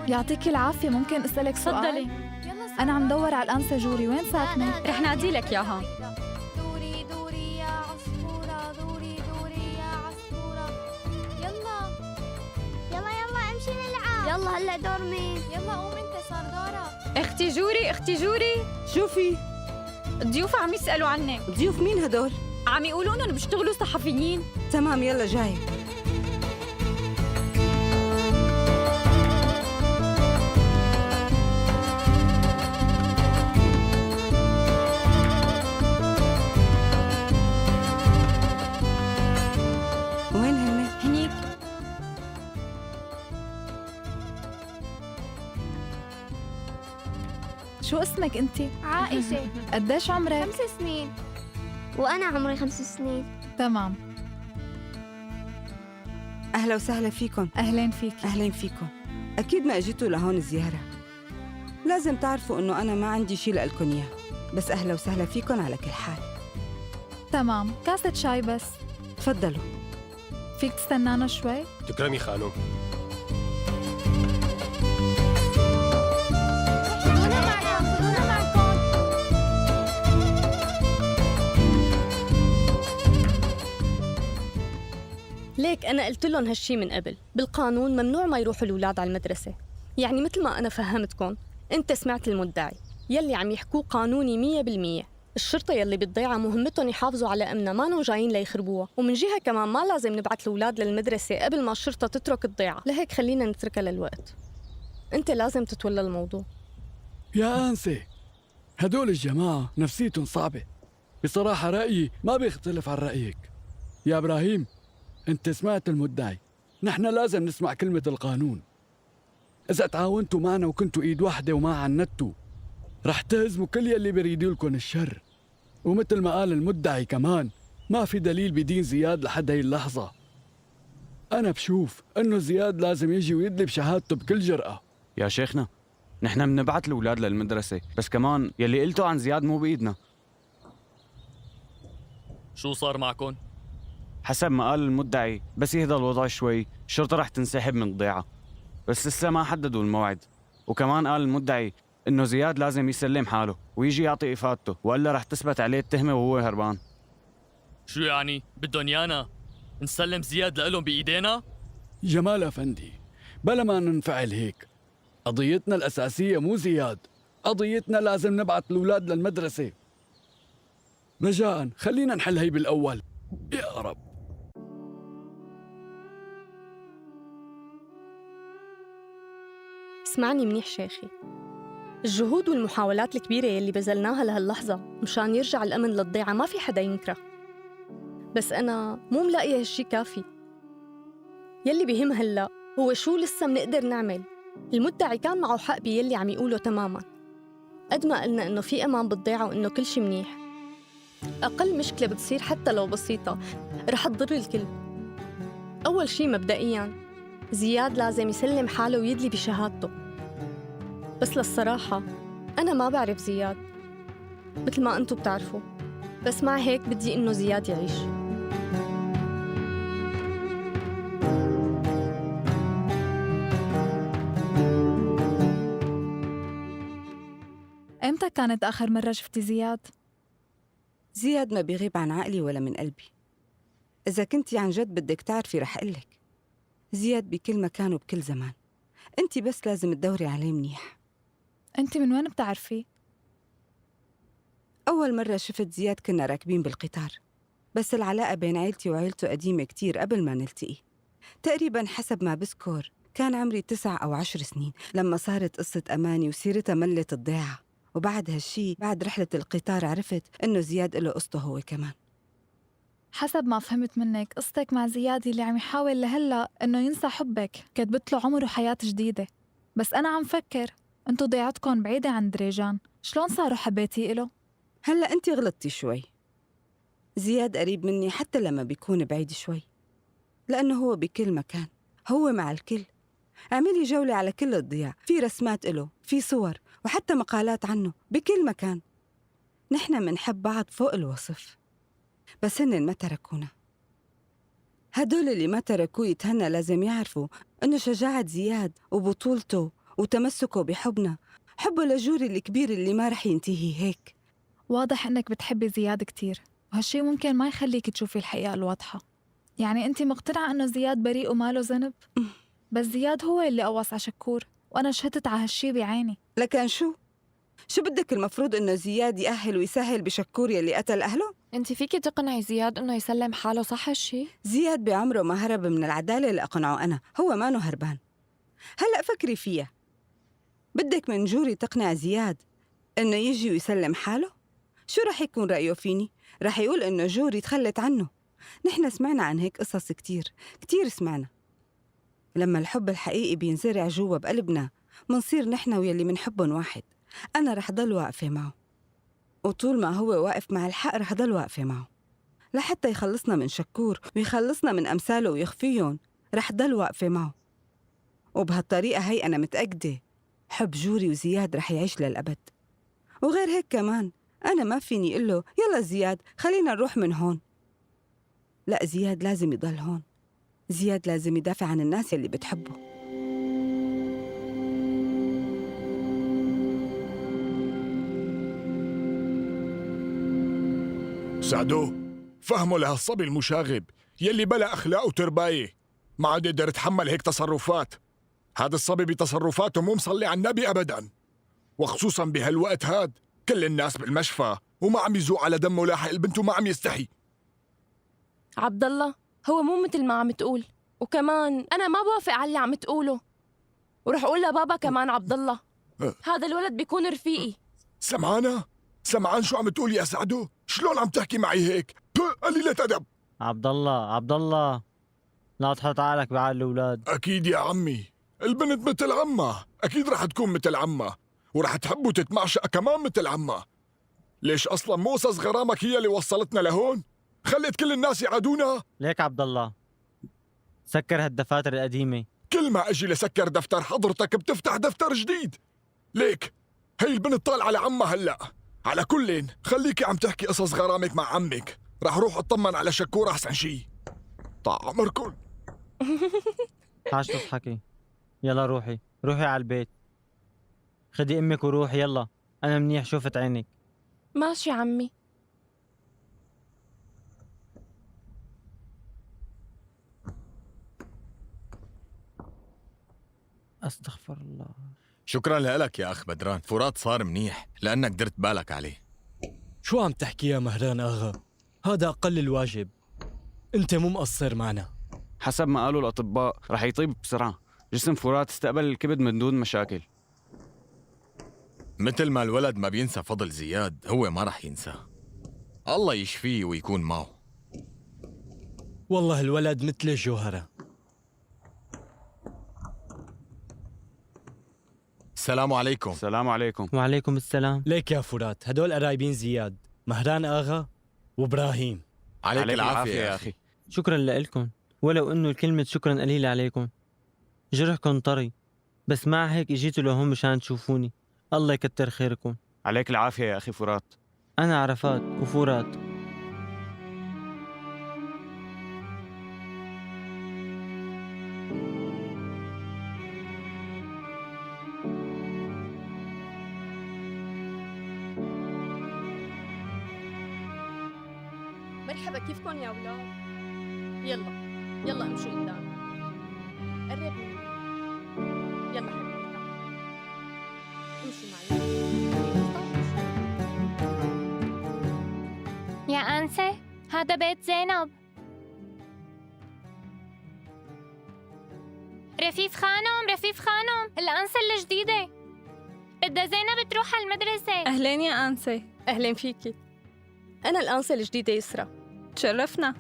يعطيكي العافية، ممكن أسألك سؤال؟ تفضلي. أنا عم دور على الأنسة جوري، وين ساكنة؟ رح نادي لك ياها. دوري دوري يا عصفورة، دوري دوري يا عصفورة. يلا يلا يلا امشي نلعب. يلا هلا دور مين؟ يلا قوم انت، صار دورك. اختي جوري، اختي جوري، شوفي الضيوف عم يسألوا عنك. ضيوف مين هدول؟ عم يقولوا انهم بيشتغلوا صحفيين. تمام يلا جاي. وين هن؟ هنيك. شو اسمك أنت؟ عائشة. قديش عمرك؟ 5 سنين. وأنا عمري 5 سنين. تمام. أهلا وسهلا فيكم. أهلين فيك. أهلين فيكم. أكيد ما أجيتوا لهون زيارة. لازم تعرفوا إنه أنا ما عندي شي لألكن إياه، بس أهلا وسهلا فيكم على كل حال. تمام، كاسة شاي بس. تفضلوا. فيك تستنانا شوي؟ تكرمي خانم. خذونا معكم، خذونا معكم. ليك أنا قلت لهم هالشي من قبل، بالقانون ممنوع ما يروحوا الأولاد على المدرسة. يعني مثل ما أنا فهمتكم، أنت سمعت المدعي يلي عم يحكوه قانوني 100%. الشرطة يلي بالضيعة مهمتهم يحافظوا على أمنها، ما جايين ليخربوها، ومن جهة كمان ما لازم نبعث الأولاد للمدرسة قبل ما الشرطة تترك الضيعة، لهيك خلينا نتركها للوقت. أنت لازم تتولى الموضوع. يا أنسة، هدول الجماعة نفسيتهم صعبة. بصراحة رأيي ما بيختلف عن رأيك. يا إبراهيم، أنت سمعت المدعي، نحن لازم نسمع كلمة القانون. إذا تعاونتوا معنا وكنتوا إيد واحدة وما عنتوا، رح تهزموا كل يلي بيريدوا لكم الشر. ومثل ما قال المدعي كمان، ما في دليل بدين زياد لحد هاي اللحظة. أنا بشوف إنه زياد لازم يجي ويدلي بشهادته بكل جرأة. يا شيخنا، نحن بنبعت الأولاد للمدرسة، بس كمان يلي قلتوا عن زياد مو بإيدنا. شو صار معكم؟ حسب ما قال المدعي، بس يهدى الوضع شوي الشرطة رح تنسحب من الضيعة، بس لسه ما حددوا الموعد. وكمان قال المدعي إنه زياد لازم يسلم حاله ويجي يعطي إفادته، وإلا رح تثبت عليه التهمة وهو هربان. شو يعني؟ بدهم يانا نسلم زياد لإلهم بإيدينا؟ جمال أفندي، بلا ما ننفعل هيك. قضيتنا الأساسية مو زياد، قضيتنا لازم نبعت الأولاد للمدرسة. رجاءً خلينا نحل هي بالأول. يا رب. اسمعني منيح شيخي، الجهود والمحاولات الكبيرة يلي بذلناها لهاللحظة مشان يرجع الأمن للضيعة ما في حدا ينكره، بس أنا مو ملاقية هالشي كافي. يلي بيهم هلأ هو شو لسه منقدر نعمل. المدعي كان معه حق بيلي عم يقوله تماماً. قد ما قلنا إنه في أمان بالضيعة وإنه كل شي منيح، أقل مشكلة بتصير حتى لو بسيطة رح تضر الكل. أول شي مبدئياً زياد لازم يسلم حاله ويدلي بشهادته، بس للصراحة أنا ما بعرف زياد مثل ما أنتو بتعرفوا، بس مع هيك بدي إنه زياد يعيش. إمتى كانت آخر مرة شفتي زياد؟ زياد ما بيغيب عن عقلي ولا من قلبي. إذا كنتي عن جد بدك تعرفي رح قلك. زياد بكل مكان وبكل زمان، أنتي بس لازم تدوري عليه منيح. أنت من وين بتعرفي؟ أول مرة شفت زياد كنا راكبين بالقطار، بس العلاقة بين عيلتي وعيلته قديمة كتير قبل ما نلتقي. تقريباً حسب ما بذكر كان عمري 9 أو 10 سنين لما صارت قصة أماني وسيرتها ملت الضيعة. وبعد هالشي، بعد رحلة القطار، عرفت إنه زياد له قصته هو كمان. حسب ما فهمت منك، قصتك مع زياد اللي عم يحاول لهلا إنه ينسى حبك كتبت له عمر وحياة جديدة. بس أنا عم فكر أنتو ضيعتكن بعيدة عن دريجان، شلون صاروا حبيتي إله؟ هلأ أنتي غلطتي شوي. زياد قريب مني حتى لما بيكون بعيد شوي، لأنه هو بكل مكان، هو مع الكل. اعملي جولة على كل الضياع، في رسمات إله، في صور، وحتى مقالات عنه بكل مكان. نحن منحب بعض فوق الوصف، بس هن ما تركونا. هدول اللي ما تركوه يتهنى لازم يعرفوا إنه شجاعة زياد وبطولته وتمسكه بحبنا، حبه لجوري الكبير اللي ما رح ينتهي هيك. واضح إنك بتحبي زياد كتير، وهالشي ممكن ما يخليك تشوفي الحقيقة الواضحة. يعني أنت مقتنعة إنه زياد بريء وما له ذنب؟ بس زياد هو اللي قوص على شكور، وأنا شهدت على هالشي بعيني. لكن شو بدك؟ المفروض إنه زياد يأهل ويسهل بشكور يلي قتل أهله؟ انت فيكي تقنعي زياد انه يسلم حاله، صح هالشي؟ زياد بعمره ما هرب من العدالة اللي أقنعه أنا، هو مانو هربان. هلأ فكري فيها، بدك من جوري تقنع زياد إنه يجي ويسلم حاله؟ شو رح يكون رأيه فيني؟ رح يقول إنه جوري تخلت عنه. نحن سمعنا عن هيك قصص كتير سمعنا. لما الحب الحقيقي بينزرع جوا بقلبنا منصير نحن ويلي منحبن واحد. أنا رح ضل واقفة معه، وطول ما هو واقف مع الحق رح ضل واقفة معه، لحتى يخلصنا من شكور ويخلصنا من أمثاله ويخفيهم. رح ضل واقفة معه، وبهالطريقة هي أنا متأكدة حب جوري وزياد رح يعيش للأبد. وغير هيك كمان أنا ما فيني أقول له يلا زياد خلينا نروح من هون. لا، زياد لازم يضل هون. زياد لازم يدافع عن الناس اللي بتحبه. ساعدوه، فهموا لهالصبي المشاغب يلي بلا أخلاق وترباية، ما عاد يقدر يتحمل هيك تصرفات. هذا الصبي بتصرفاته مو مصلي على النبي أبداً، وخصوصاً بهالوقت هاد كل الناس بالمشفى وما عم يزوق على دمه لاحق البنت وما عم يستحي. عبد الله هو مو مثل ما عم تقول، وكمان انا ما بوافق على اللي عم تقوله، ورح اقول لبابا كمان. عبد الله هذا الولد بيكون رفيقي. سمعان شو عم تقول يا سعدو؟ شلون عم تحكي معي هيك؟ قليلة أدب. عبد الله لا تحط عقلك بعقل الأولاد. أكيد يا عمي، البنت مثل عمها، أكيد رح تكون مثل عمها، ورح تحب وتتمعشق كمان مثل عمها. ليش أصلاً مو قصص غرامك هي اللي وصلتنا لهون؟ خلت كل الناس يعادونا؟ ليك عبد الله سكر هالدفاتر القديمة. كل ما أجي لسكر دفتر حضرتك بتفتح دفتر جديد. ليك هي البنت طالعة على عمها هلأ. على كلين خليكي عم تحكي قصص غرامك مع عمك، رح روح اطمن على شكور أحسن شي. طاع عمركن. حاج تضحكي، يلا روحي على البيت، خدي امك وروحي يلا، انا منيح شوفت عينك. ماشي عمي. استغفر الله. شكرا لك يا أخ بدران، فرات صار منيح لأنك درت بالك عليه. شو عم تحكي يا مهران آغا؟ هذا أقل الواجب، أنت مو مقصر معنا. حسب ما قالوا الأطباء رح يطيب بسرعة، جسم فرات استقبل الكبد من دون مشاكل. مثل ما الولد ما بينسى فضل زياد، هو ما رح ينساه. الله يشفيه ويكون معه. والله الولد مثل الجوهرة. السلام عليكم. السلام عليكم. وعليكم السلام. ليك يا فرات، هدول قرايبين زياد، مهران آغا وإبراهيم. عليك العافية يا أخي. شكرا لكم، ولو انه الكلمة شكرا قليلة عليكم. جرحكم طري، بس مع هيك اجيتوا لهون مشان تشوفوني. الله يكتر خيركم. عليك العافية يا أخي فرات. أنا عرفات وفورات. مرحبا، كيفكن يا أولاد؟ يلا امشوا قدام، قرب مني. يلا حبيبي تعال امشوا معي. يا أنسة، هذا بيت زينب. رفيف خانم الأنسة الجديدة، بدها زينب تروح على المدرسة. أهلين يا أنسة. أهلين فيكي، أنا الأنسة الجديدة يسرا. تشرفنا.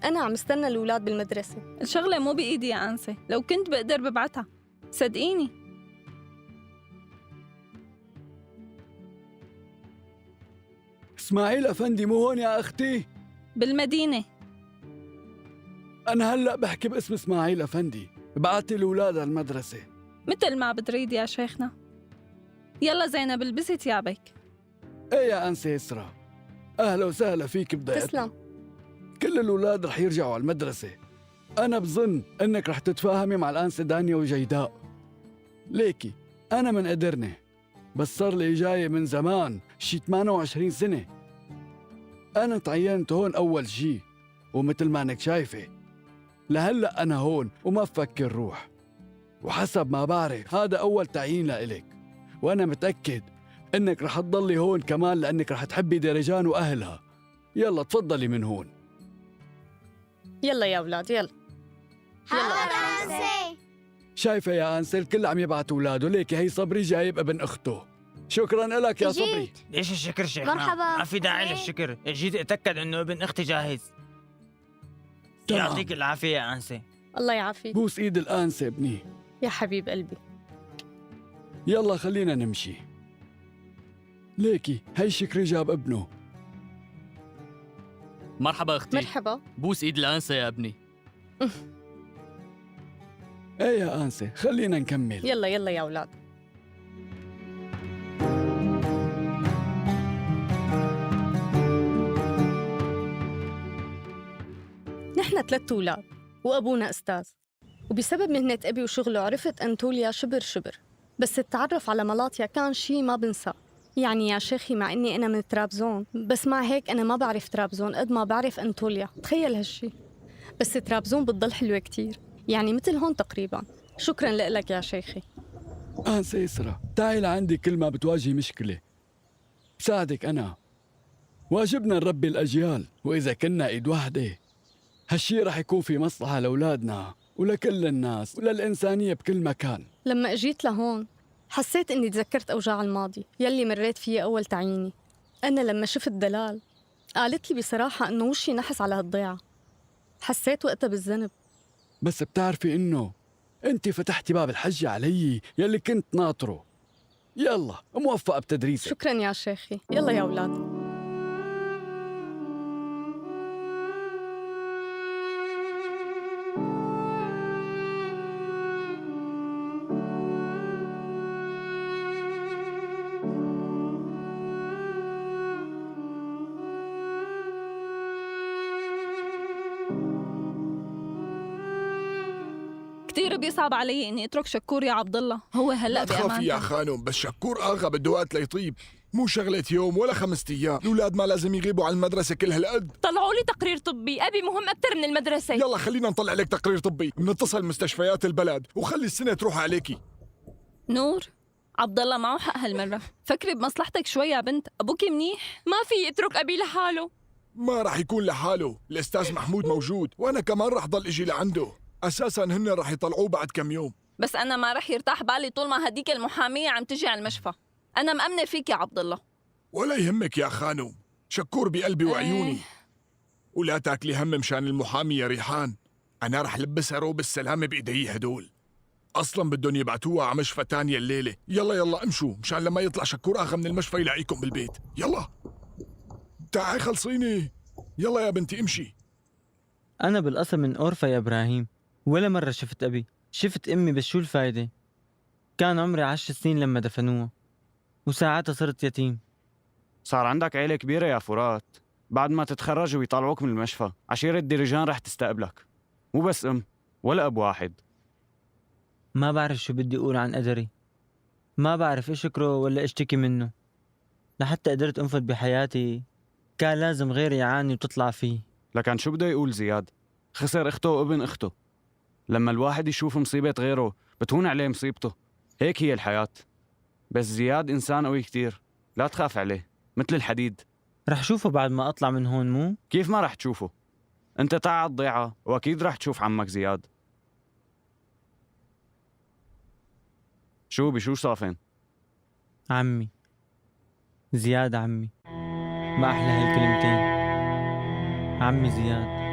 أنا عم استنى الأولاد بالمدرسة. الشغلة مو بإيدي يا أنسة، لو كنت بقدر ببعتها، صدقيني. إسماعيل أفندي مو هون يا أختي؟ بالمدينة. أنا هلأ بحكي باسم إسماعيل أفندي، بعتي الأولاد على المدرسة. مثل ما بتريد يا شيخنا. يلا زينب البسي ثيابك. إيه يا أنسة يسرا، أهلا وسهلا فيك بضيعتنا. تسلم. كل الأولاد رح يرجعوا على المدرسة. أنا بظن إنك رح تتفاهمي مع الأنسة دانيا وجيداء. ليكي أنا من أدرني، بس صار لي جاي من زمان شي 28 سنة. أنا تعينت هون أول شي، ومثل ما إنك شايفة لهلأ أنا هون وما بفكر روح. وحسب ما بعرف هذا أول تعيين لإلك، وأنا متأكد إنك رح تضلي هون كمان لأنك رح تحبي ديرجان وأهلها. يلا تفضلي من هون. يلا يا أولاد يلا. حاضر أنسة. شايفة يا أنسة الكل عم يبعت أولاده، ليكي هي صبري جايب ابن أخته. شكراً لك يا صبري. ليش الشكر شيخنا؟ مرحبا. ما في داعي للشكر، جيت أتأكد إنه ابن أختي جاهز. يعطيك العافية يا أنسة. الله يعافيك. بوس إيد الأنسة ابني. يا حبيب قلبي. يلا خلينا نمشي. ليكي هي شكري جاب ابنه. مرحبا اختي. مرحبا. بوس ايد الانسه يا ابني. ايه يا انسه خلينا نكمل. يلا يلا يا اولاد. نحن 3 أولاد وأبونا أستاذ، وبسبب مهنة أبي وشغله عرفت أنطوليا شبر شبر، بس التعرف على ملاطيا كان شي ما بنسى. يعني يا شيخي مع إني أنا من ترابزون، بس مع هيك أنا ما بعرف ترابزون قد ما بعرف أنطوليا، تخيل هالشي. بس ترابزون بتضل حلوة كتير، يعني مثل هون تقريبا. شكراً لك يا شيخي. أنسة يسرى تعي لعندي كل ما بتواجهي مشكلة بساعدك أنا. واجبنا نربي الأجيال، وإذا كنا إيد واحدة هالشي رح يكون في مصلحة لأولادنا ولكل الناس وللإنسانية بكل مكان. لما أجيت لهون حسيت إني تذكرت أوجاع الماضي يلي مريت فيها أول تعييني. أنا لما شفت دلال قالت لي بصراحة إنه وشي نحس على هالضيعة، حسيت وقتها بالذنب. بس بتعرفي إنه أنت فتحتي باب الحج علي يلي كنت ناطره. يلا موفقة بتدريسك. شكراً يا شيخي. يلا يا أولاد. كتير بيصعب علي اني اترك شكور يا عبد الله، هو هلا لا تخافي يا بأمانته. خانم، بس شكور اغا بده وقت ليطيب، مو شغلة يوم ولا 5 أيام. الأولاد ما لازم يغيبوا عن المدرسة كل هالقد. طلعوا لي تقرير طبي، أبي مهم أكثر من المدرسة. يلا خلينا نطلع لك تقرير طبي، بنتصل مستشفيات البلد وخلي السنة تروح عليكي. نور، عبد الله معه حق هالمرة، فكري بمصلحتك شوي يا بنت، أبوكي منيح. ما في اترك أبي لحاله. ما راح يكون لحاله، الأستاذ محمود موجود وأنا كمان راح ضل إجي لعنده. أساساً هن راح يطلعوه بعد كم يوم. بس أنا ما رح يرتاح بالي طول ما هديك المحامية عم تجي على المشفى. أنا مأمنة فيك يا عبد الله. ولا يهمك يا خانم، شكور بقلبي وعيوني. ولا تاكلي هم مشان المحامي يا ريحان، أنا رح لبسها روب السلامة بإيدي هدول. أصلاً بدهم يبعتوها على مشفى تانية الليلة. يلا يلا امشوا مشان لما يطلع شكور آخر من المشفى يلاقيكم بالبيت. يلا تعي خلصيني. يلا يا بنتي امشي. أنا بالأصل من أورفا يا إبراهيم، ولا مرة شفت أبي. شفت أمي بس شو الفايدة؟ كان عمري 10 سنين لما دفنوها، وساعتها صرت يتيم. صار عندك عيلة كبيرة يا فرات، بعد ما تتخرج ويطلعوك من المشفى عشيرة ديرجان رح تستقبلك، مو بس أم ولا أب واحد. ما بعرف شو بدي أقول عن قدري، ما بعرف أشكره ولا أشتكي منه. لحتى قدرت أنفذ بحياتي كان لازم غيري يعاني وتطلع فيه. لكن شو بده يقول زياد؟ خسر أخته وابن أخته. لما الواحد يشوف مصيبة غيره بتهون عليه مصيبته، هيك هي الحياة. بس زياد إنسان قوي كتير، لا تخاف عليه مثل الحديد. رح شوفه بعد ما أطلع من هون. مو كيف ما رح تشوفه؟ أنت تعال الضيعة وأكيد رح تشوف عمك زياد. شو بشو صافن؟ عمي زياد، عمي، ما أحلى هالكلمتين، عمي زياد.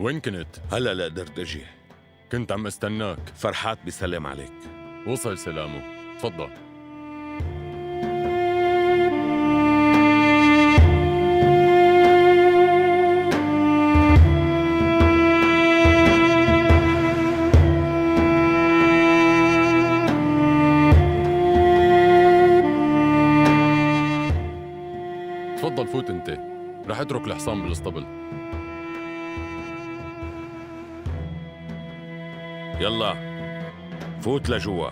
وين كنت؟ هلا لا قدرت اجي. كنت عم استناك. فرحات بيسلم عليك. وصل سلامه. تفضل. تفضل فوت انت. رح اترك الحصان بالاسطبل. يلا فوت لجوا.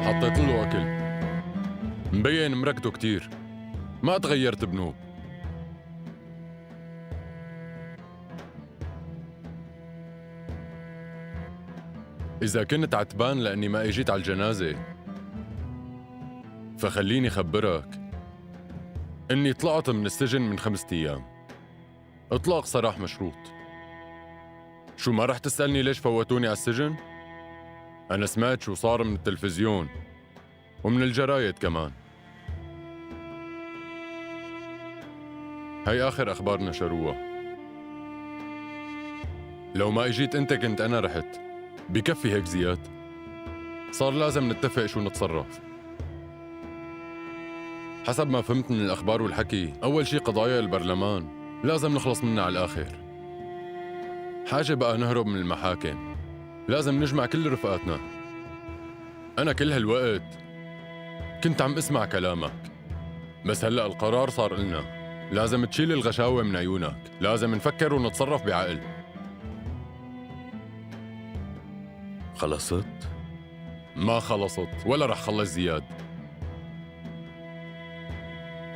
حطيت له اكل. مبين مركته كتير. ما تغيرت بنوب. إذا كنت عتبان لأني ما إجيت على الجنازة، فخليني خبرك إني طلعت من السجن من 5 أيام. إطلاق سراح مشروط. شو ما رح تسألني ليش فوتوني على السجن؟ أنا سمعت شو صار من التلفزيون ومن الجرايد كمان. هاي آخر أخبار نشروها. لو ما إجيت أنت كنت أنا رحت. بكفي هيك زياد. صار لازم نتفق شو نتصرف. حسب ما فهمت من الأخبار والحكي، أول شي قضايا البرلمان لازم نخلص منها على الآخر. حاجة بقى نهرب من المحاكم. لازم نجمع كل رفقاتنا. أنا كل هالوقت كنت عم اسمع كلامك، بس هلأ القرار صار إلنا. لازم تشيل الغشاوة من عيونك. لازم نفكر ونتصرف بعقل. خلصت؟ ما خلصت ولا رح خلص زياد.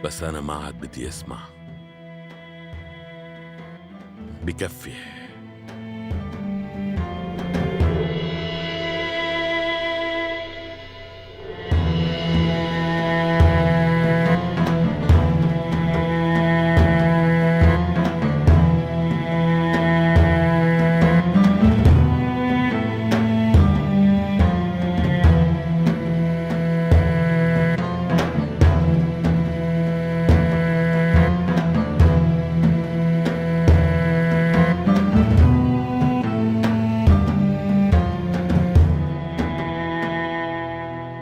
بس أنا ما عاد بدي أسمع. بكفي.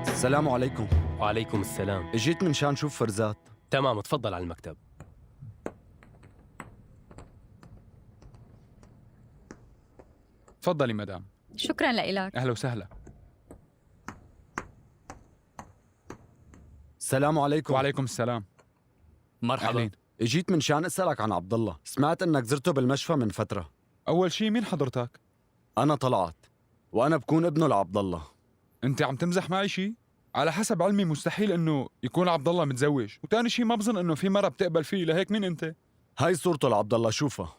السلام عليكم. وعليكم السلام. اجيت من شان شوف فرزات. تمام، تفضل على المكتب. تفضلي مدام. شكرا لك. أهلا وسهلا. السلام عليكم. وعليكم السلام. مرحبا. أهلين. اجيت من شان اسالك عن عبد الله، سمعت انك زرته بالمشفى من فتره. أول شي مين حضرتك؟ انا طلعت، وانا بكون ابنه لعبد الله. أنت عم تمزح معي شي؟ على حسب علمي مستحيل إنه يكون عبد الله متزوج، وتاني شي ما بظن إنه في مرة بتقبل فيه، لهيك مين أنت؟ هاي صورته لعبد الله، شوفها.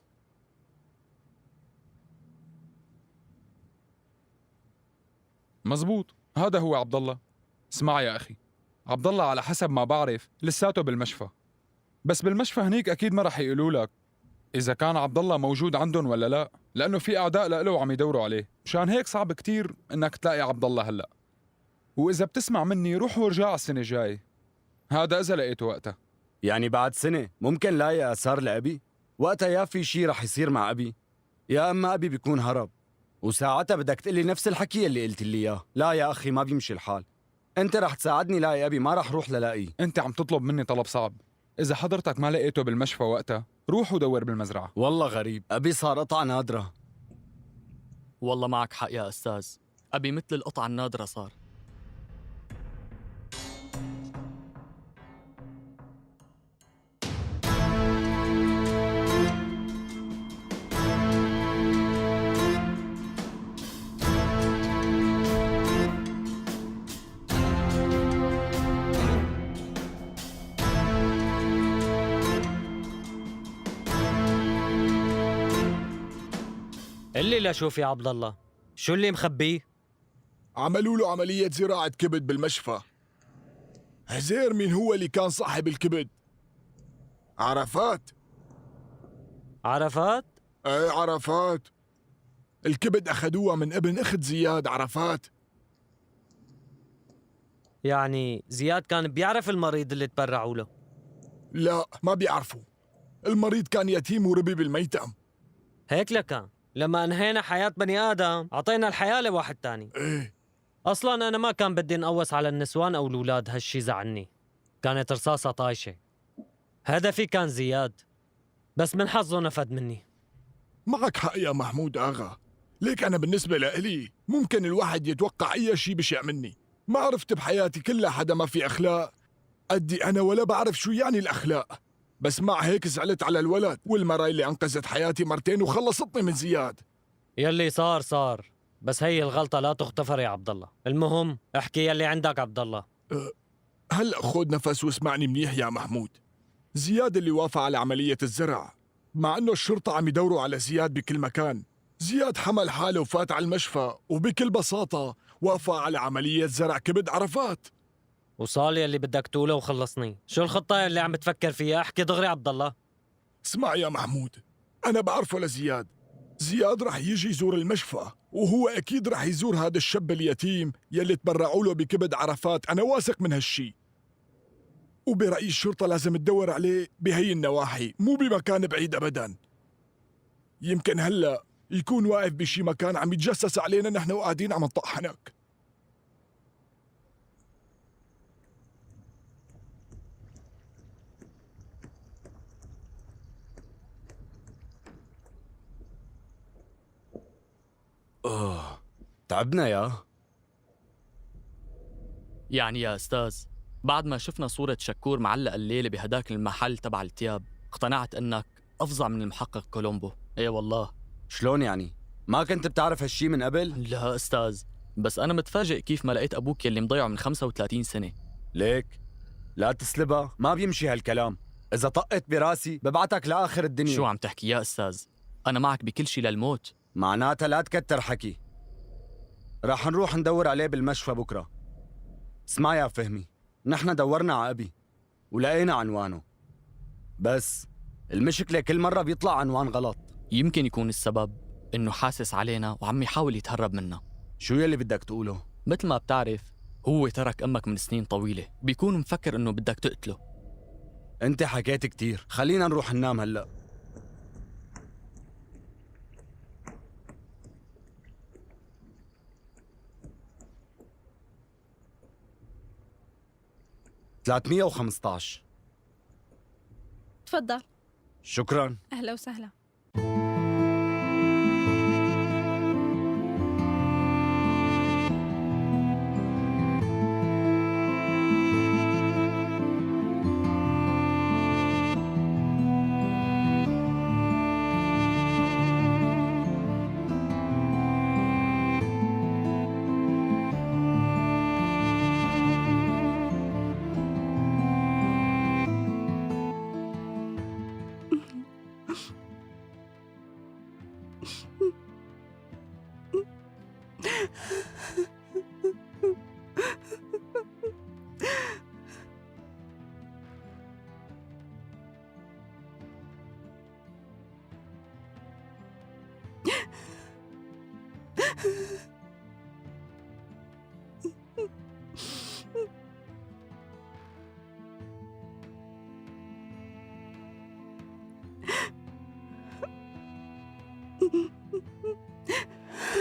مزبوط، هذا هو عبد الله. اسمع يا أخي، عبد الله على حسب ما بعرف لساته بالمشفى، بس بالمشفى هنيك أكيد ما رح يقولوا لك إذا كان عبد الله موجود عندهم ولا لا، لأنه في أعداء له عم يدوروا عليه، مشان هيك صعب كتير إنك تلاقي عبد الله هلأ. وإذا بتسمع مني روح وارجع السنة الجاي، هذا إذا لقيته وقتها. يعني بعد سنة ممكن لاقي آثار لأبي؟ وقتها يا في شي رح يصير مع أبي، يا أما أبي بيكون هرب، وساعتها بدك تقلي نفس الحكي اللي قلت لي إياه. لا يا أخي، ما بيمشي الحال. أنت رح تساعدني لاقي أبي، ما رح روح للاقيه. أنت عم تطلب مني طلب صعب. إذا حضرتك ما لقيته بالمشفى وقتها، روح ودور بالمزرعة. والله غريب، أبي صار قطعة نادرة. والله معك حق يا أستاذ، أبي مثل القطعة النادرة صار. اللي لا شوف يا عبد الله، شو اللي مخبيه؟ عملوا له عملية زراعة كبد بالمشفى. هزير مين هو اللي كان صاحب الكبد؟ عرفات. عرفات؟ ايه عرفات. الكبد أخذوها من ابن أخت زياد عرفات. يعني زياد كان بيعرف المريض اللي تبرعوا له؟ لا ما بيعرفوا. المريض كان يتيم وربي بالميتم. هيك لكان لما انهينا حياة بني آدم عطينا الحياة لواحد تاني. ايه أصلاً أنا ما كان بدي نقوس على النسوان أو الأولاد، هالشي زعلني. كانت رصاصة طايشة. هدفي كان زياد، بس من حظه نفد مني. معك حق يا محمود آغا. ليك أنا بالنسبة لإلي ممكن الواحد يتوقع أي شي بشع مني. ما عرفت بحياتي كلها حدا ما في أخلاق قدي أنا، ولا بعرف شو يعني الأخلاق. بس مع هيك زعلت على الولد والمرأة اللي أنقذت حياتي مرتين وخلصتني من زياد. يلي صار، بس هي الغلطة لا تغتفر يا عبد الله. المهم احكي يلي عندك عبد الله. هلأ خود نفس واسمعني منيح يا محمود. زياد اللي وافق على عملية الزرع، مع أنه الشرطة عم يدوروا على زياد بكل مكان. زياد حمل حاله وفات على المشفى، وبكل بساطة وافق على عملية زرع كبد عرفات. وصال يلي بدك تقوله وخلصني. شو الخطة اللي عم تفكر فيها؟ احكي دغري عبد الله. اسمع يا محمود، أنا بعرفه لزياد. زياد رح يجي يزور المشفى، وهو أكيد رح يزور هذا الشاب اليتيم يلي تبرعوا له بكبد عرفات. أنا واثق من هالشي. وبرأيي الشرطة لازم تدور عليه بهي النواحي، مو بمكان بعيد أبداً. يمكن هلأ يكون واقف بشي مكان عم يتجسس علينا نحن وقاعدين عم نطحنك. تعبنا يا يعني يا أستاذ، بعد ما شفنا صورة شكور معلقة الليلة بهداك المحل تبع التياب اقتنعت أنك أفظع من المحقق كولومبو. إيه والله. شلون يعني؟ ما كنت بتعرف هالشي من قبل؟ لا أستاذ، بس أنا متفاجئ كيف ما لقيت أبوك يلي مضيعه من 35 سنة. ليك لا تسلبها، ما بيمشي هالكلام. إذا طقت براسي ببعتك لآخر الدنيا. شو عم تحكي يا أستاذ؟ أنا معك بكل شي للموت. معناتها لا تكتر حكي. راح نروح ندور عليه بالمشفى بكرة. اسمع يا فهمي، نحن دورنا على أبي ولقينا عنوانه، بس المشكلة كل مرة بيطلع عنوان غلط. يمكن يكون السبب إنه حاسس علينا وعم يحاول يتهرب منا. شو يلي بدك تقوله؟ مثل ما بتعرف هو ترك أمك من سنين طويلة، بيكون مفكر إنه بدك تقتله. أنت حكيت كتير، خلينا نروح ننام هلأ. $315. تفضل. شكراً. أهلا وسهلا.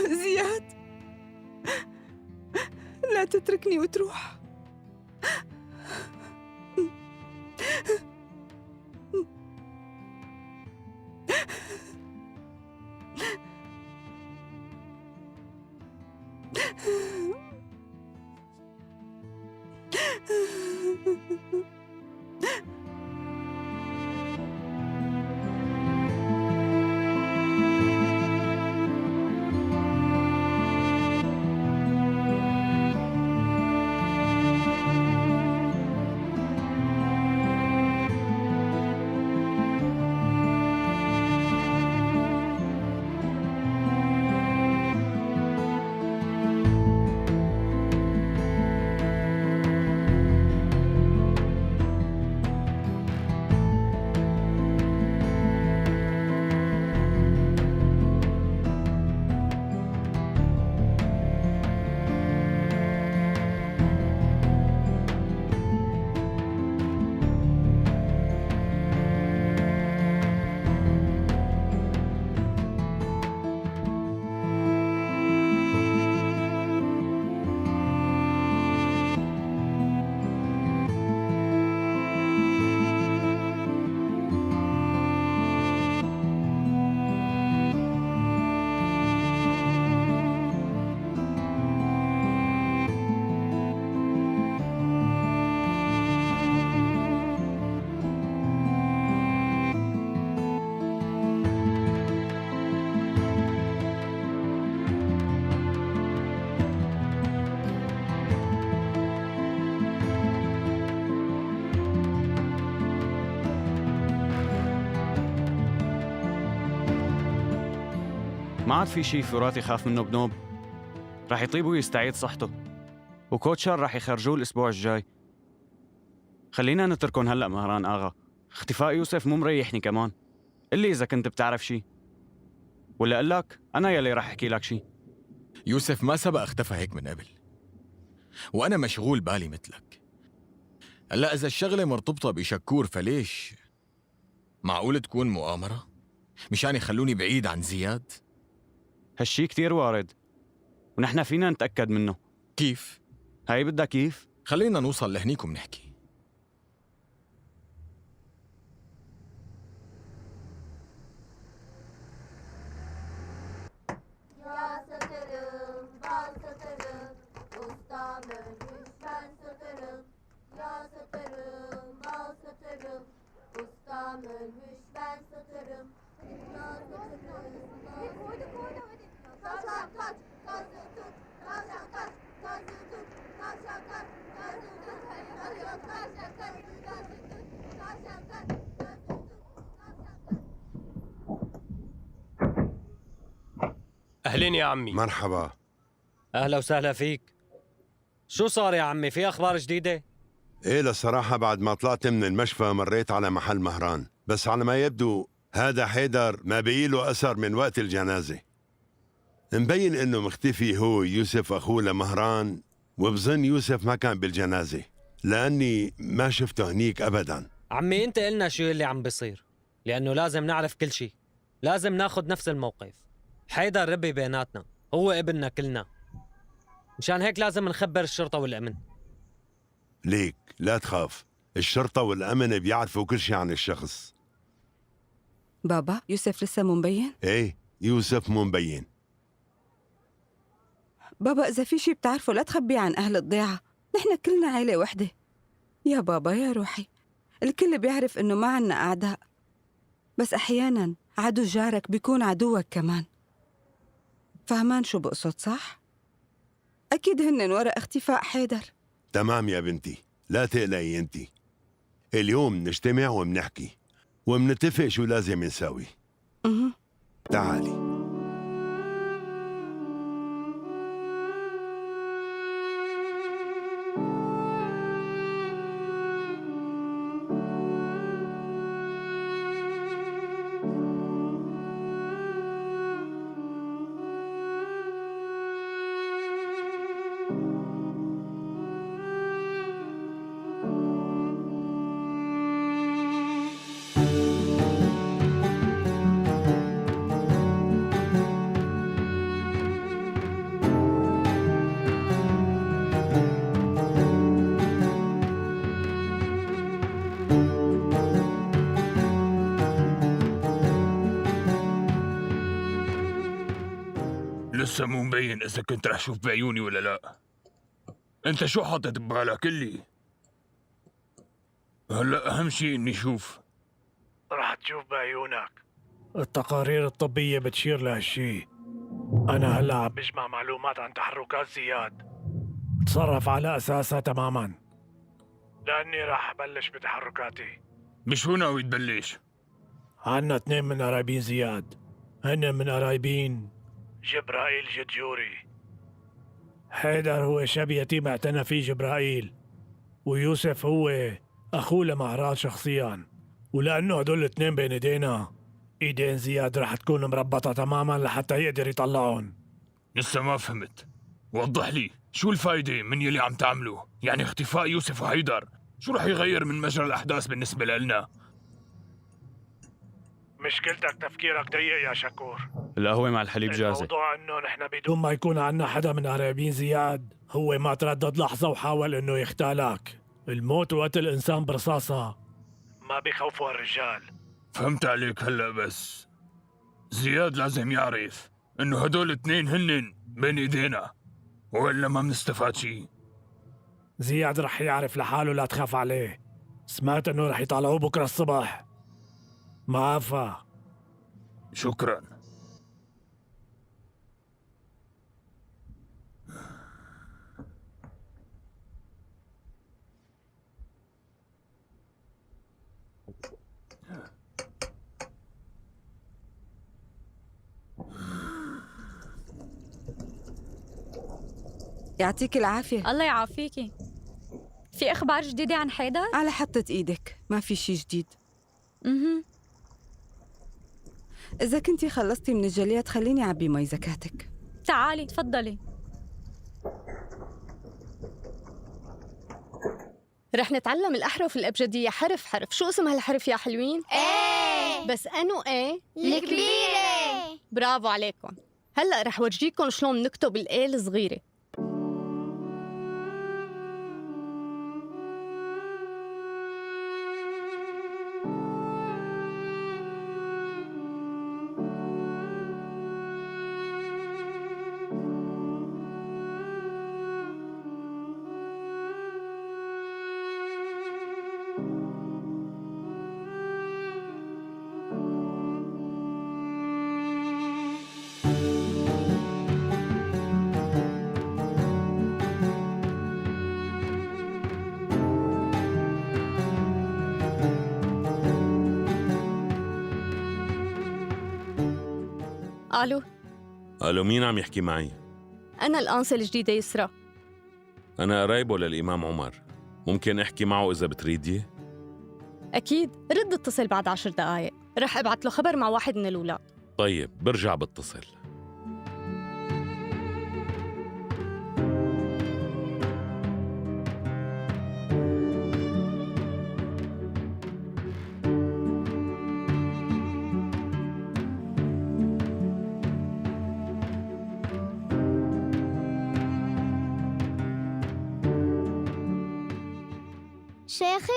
زياد، لا تتركني وتروح. ما عاد في شيء فرات يخاف منه بنوب. رح يطيب ويستعيد صحته، وكوتشر رح يخرجوه الأسبوع الجاي. خلينا نتركن هلأ مهران آغا. اختفاء يوسف مو مريحني كمان. اللي إذا كنت بتعرف شيء، ولا أقول لك أنا يلي رح أحكي لك شيء. يوسف ما سبق اختفى هيك من قبل، وأنا مشغول بالي مثلك. هلا إذا الشغلة مرتبطة بشكور فليش؟ معقول تكون مؤامرة؟ مشان يخلوني بعيد عن زياد؟ هالشي كتير وارد، ونحن فينا نتأكد منه. كيف؟ هاي بدها كيف؟ خلينا نوصل لهنيك ومنحكي. Ya satarım, bal satarım, ustam ölmüş ben satarım. Ya satarım, bal satarım, ustam ölmüş ben satarım. Ya satarım, koyduk hadi. Tavşan kaç, kazı tut, tavşan kaç, kazı tut, tavşan kaç, kazı tut, tavşan kaç, kazı tut, tavşan kaç, kazı tut. أهلين يا عمي. مرحبا. أهلا وسهلا فيك. شو صار يا عمي؟ في أخبار جديدة؟ ايه للصراحة بعد ما طلعت من المشفى مريت على محل مهران، بس على ما يبدو هذا حيدر ما بقيله أثر من وقت الجنازة. مبين إنه مختفي هو يوسف أخوه لمهران، وبظن يوسف ما كان بالجنازة لأني ما شفته هنيك أبداً. عمي أنت قلنا شو اللي عم بيصير، لأنه لازم نعرف كل شيء، لازم ناخد نفس الموقف. حيدر ربي بيناتنا، هو ابننا كلنا، مشان هيك لازم نخبر الشرطة والأمن. ليك لا تخاف، الشرطة والأمن بيعرفوا كل شيء عن الشخص. بابا يوسف لسه مو مبين؟ ايه يوسف مو مبين. بابا إذا في شي بتعرفه لا تخبيه عن أهل الضيعة، نحن كلنا عيلة وحدة. يا بابا يا روحي، الكل بيعرف إنه ما عنا أعداء، بس أحياناً عدو جارك بيكون عدوك كمان. فهمان شو بقصد صح؟ أكيد هن وراء اختفاء حيدر. تمام يا بنتي، لا تقلقي انتي. اليوم نجتمع ومنحكي ومنتفق شو لازم نساوي. تعالي. لسه مو مبين إذا كنت رح شوف بعيوني ولا لا. أنت شو حاطط ببالك اللي؟ هلا أهم شيء إني شوف. رح تشوف بعيونك. التقارير الطبية بتشير لهالشي. أنا هلا عم بجمع معلومات عن تحركات زياد. تصرف على أساسها تماما، لأني رح أبلش بتحركاتي. بشو ناوي تبلش؟ عنا 2 من قرايبين زياد، هن من قرايبين جبرائيل جدجوري. حيدر هو شاب يتيم اعتنى فيه جبرائيل، ويوسف هو أخوه لمهران شخصيا. ولأنه هدول 2 بين ايدينا، ايدين زياد رح تكون مربطة تماما لحتى يقدر يطلعهم. لسه ما فهمت، وضح لي شو الفايدة من يلي عم تعمله؟ يعني اختفاء يوسف وحيدر شو رح يغير من مجرى الأحداث بالنسبة لنا؟ مشكلتك تفكيرك ضيق يا شكور. القهوة مع الحليب جاهزة. الموضوع انه نحن بدون ما يكون عنا حدا من قرايبين زياد، هو ما تردد لحظة وحاول انه يختالك. الموت وقتل الانسان برصاصة ما بيخوفوا الرجال. فهمت عليك هلا، بس زياد لازم يعرف انه هدول 2 هنن بين ايدينا، وإلا ما بنستفاد شيء. زياد رح يعرف لحاله، لا تخاف عليه. سمعت انه رح يطلعوه بكره الصبح. معافى. شكرا. يعطيك العافية. الله يعافيكي. في أخبار جديدة عن حيدر؟ على حطة إيدك، ما في شي جديد. إذا كنتي خلصتي من الجليات خليني أعبي مي زكاتك. تعالي تفضلي. رح نتعلم الأحرف الأبجدية حرف حرف. شو اسم هالحرف يا حلوين؟ ايه. بس أنو ايه؟ الكبيرة. برافو عليكم. هلأ رح ورجيكم شلون نكتب الايه الصغيرة. ألو. ألو، مين عم يحكي معي؟ أنا الأنسة الجديدة يسرا. أنا قرايبه للإمام عمر، ممكن أحكي معه إذا بتريدي؟ أكيد، رد اتصل بعد 10 دقايق، رح أبعت له خبر مع واحد من الأولاد. طيب، برجع بتصل. شيخي،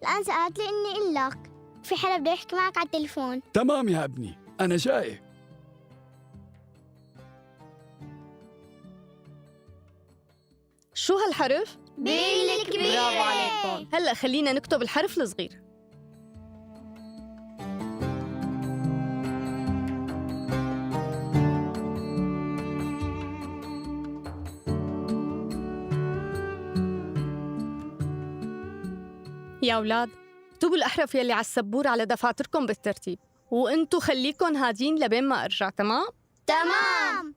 الآن قالت لي إني أقول لك في حدا بده يحكي معك على التليفون. تمام يا ابني، أنا جاي. شو هالحرف؟ بالكبيرة. برافو عليكم. هلأ خلينا نكتب الحرف الصغير. يا أولاد، اكتبوا الأحرف يلي على السبورة على دفاتركم بالترتيب، وانتو خليكن هادين لبين ما أرجع. تمام؟ تمام.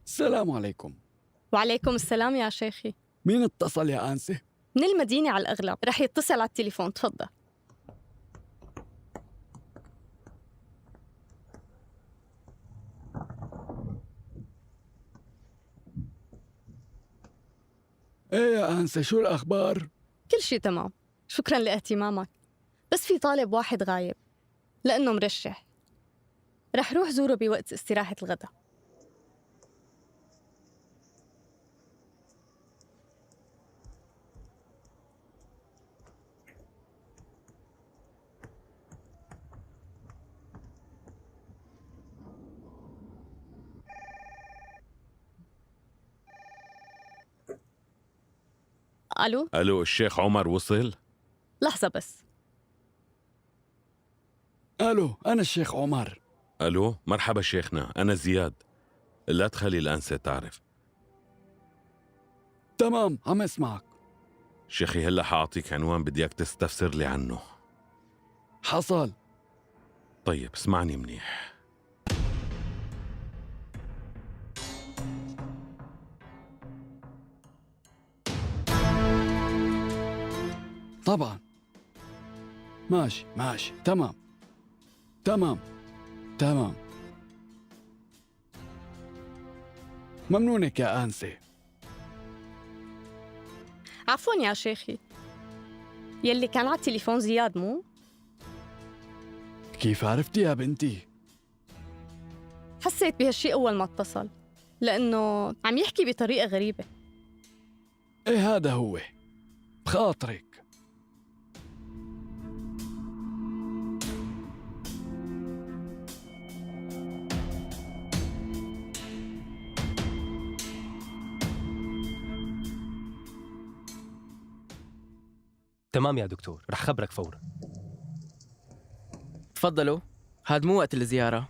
السلام عليكم. وعليكم السلام يا شيخي. مين اتصل يا آنسة؟ من المدينة على الأغلب، رح يتصل على التليفون. تفضل. ايه يا أنسة، شو الأخبار؟ كل شي تمام، شكراً لاهتمامك. بس في طالب واحد غايب لأنه مرشح، رح روح زوره بوقت استراحة الغداء. ألو؟ ألو، الشيخ عمر وصل؟ لحظة بس. ألو، أنا الشيخ عمر. ألو، مرحبا شيخنا، أنا زياد. لا تخلي الأنسة تعرف. تمام، عم اسمعك. شيخي، هلا حأعطيك عنوان بدي إياك تستفسر لي عنه. حصل. طيب، اسمعني منيح. طبعا. ماشي ماشي، تمام تمام تمام. ممنونك يا آنسة. عفواً يا شيخي، يلي كان على التليفون زياد مو؟ كيف عرفتي يا بنتي؟ حسيت بهالشي أول ما اتصل، لأنه عم يحكي بطريقة غريبة. ايه هذا هو، بخاطرك. تمام يا دكتور، رح خبرك فورا. تفضلوا، هاد مو وقت الزيارة.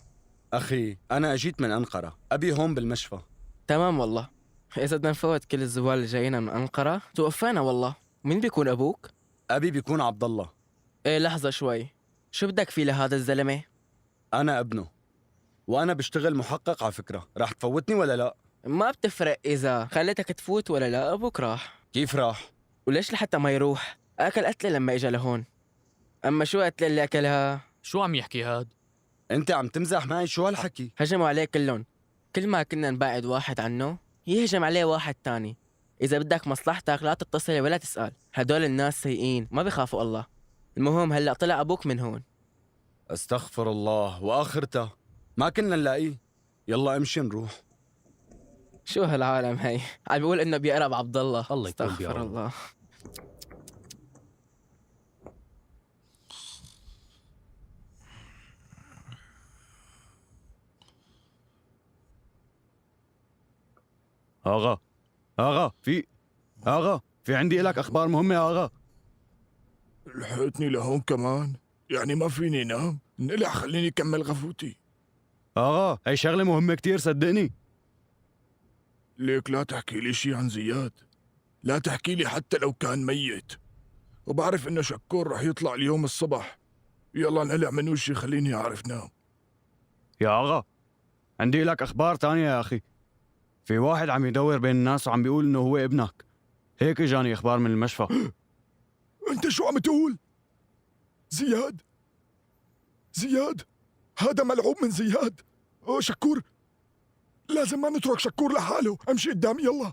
أخي، أنا أجيت من أنقرة، أبي هون بالمشفى. تمام والله، إذا بدنا نفوت كل الزوال اللي جايين من أنقرة توفينا والله. مين بيكون أبوك؟ أبي بيكون عبد الله. ايه لحظة شوي، شو بدك فيه لهذا الزلمة؟ أنا ابنه، وأنا بشتغل محقق على فكرة. راح تفوتني ولا لا؟ ما بتفرق إذا خليتك تفوت ولا لا، أبوك راح. كيف راح؟ وليش لحتى ما يروح؟ أكل قتلة لما إجا لهون. أما شو قتلة اللي أكلها؟ شو عم يحكي هاد؟ أنت عم تمزح معي؟ شو هالحكي؟ هجموا عليه كلهم. كل ما كنا نبعد واحد عنه يهجم عليه واحد تاني. إذا بدك مصلحتك لا تتصل ولا تسأل، هدول الناس سيئين ما بيخافوا الله. المهم هلأ طلع أبوك من هون. استغفر الله، وآخرتها ما كنا نلاقيه. يلا امشي نروح. شو هالعالم هي؟ عم بيقول إنه بيقرب عبد الله. الله يكون استغفر بعونه. الله. آغا في عندي لك أخبار مهمة يا آغا. لحقتني لهون كمان؟ يعني ما فيني نام؟ انقلع خليني كمل غفوتي. آغا هي شغلة مهمة كتير صدقني. ليك لا تحكي لي شي عن زياد، لا تحكي لي حتى لو كان ميت. وبعرف انه شكور رح يطلع اليوم الصبح. يلا انقلع من وشي خليني اعرف نام. يا آغا عندي لك أخبار تانية يا أخي. في واحد عم يدور بين الناس وعم بيقول إنه هو ابنك. هيك إجاني أخبار من المشفى. انت شو عم تقول؟ زياد هذا ملعوب من زياد. اوه شكور، لازم ما نترك شكور لحاله. امشي قدام يلا.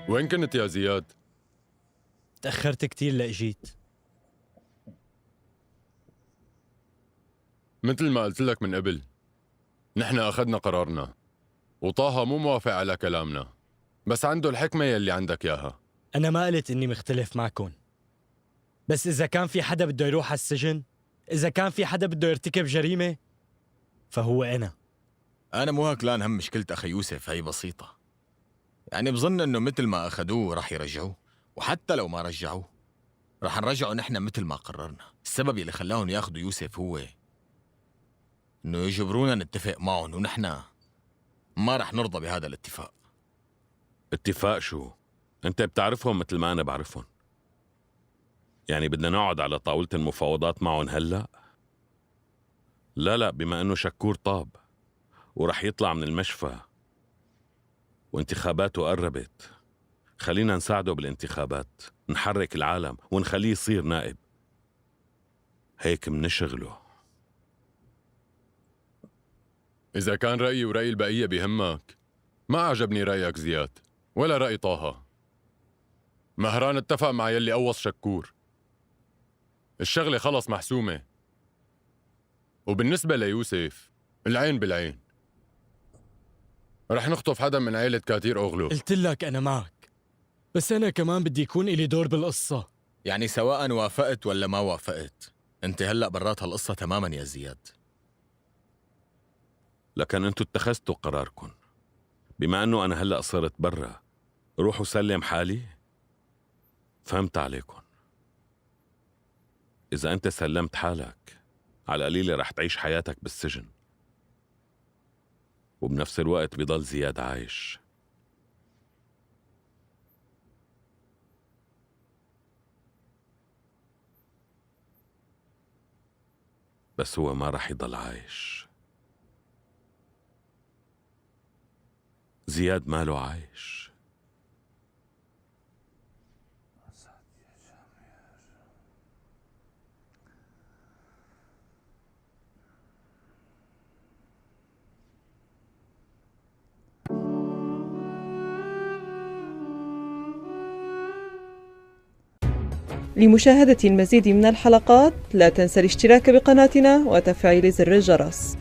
وين كنت يا زياد؟ تأخرت كتير لأجيت. مثل ما قلت لك من قبل، نحن أخذنا قرارنا، وطه مو موافق على كلامنا، بس عنده الحكمة يلي عندك ياها. أنا ما قلت إني مختلف معكم، بس إذا كان في حدا بده يروح على السجن، إذا كان في حدا بده يرتكب جريمة، فهو أنا مو هكلان هم مشكلة أخي يوسف هي بسيطة. يعني بظن إنه مثل ما أخذوه رح يرجعوه، وحتى لو ما رجعوه رح نرجعه نحن مثل ما قررنا. السبب اللي خلاهم ياخذوا يوسف هو إنه يجبرونا نتفق معهم، ونحن ما رح نرضى بهذا الاتفاق. اتفاق شو؟ انت بتعرفهم مثل ما انا بعرفهم. يعني بدنا نقعد على طاولة المفاوضات معهم هلأ؟ لا بما انه شكور طاب ورح يطلع من المشفى وانتخاباته قربت، خلينا نساعده بالانتخابات، نحرك العالم ونخليه يصير نائب. هيك منشغله. إذا كان رأيي ورأي البقية بيهمك، ما عجبني رأيك زياد ولا رأي طه. مهران اتفق مع يلي قوص شكور. الشغلة خلص محسومة. وبالنسبة ليوسف، العين بالعين. رح نخطف حدا من عيلة كاتير أوغلو. قلت لك أنا معك، بس أنا كمان بدي يكون إلي دور بالقصة. يعني سواء وافقت ولا ما وافقت، أنت هلأ برات هالقصة تماما يا زياد. لكن انتو اتخذتوا قراركم. بما انه انا هلأ صرت برا، روحوا سلم حالي. فهمت عليكم. إذا أنت سلمت حالك، على القليلة رح تعيش حياتك بالسجن، وبنفس الوقت بيضل زياد عايش. بس هو ما رح يضل عايش. زياد ماله عايش. لمشاهدة المزيد من الحلقات لا تنسى الاشتراك بقناتنا وتفعيل زر الجرس.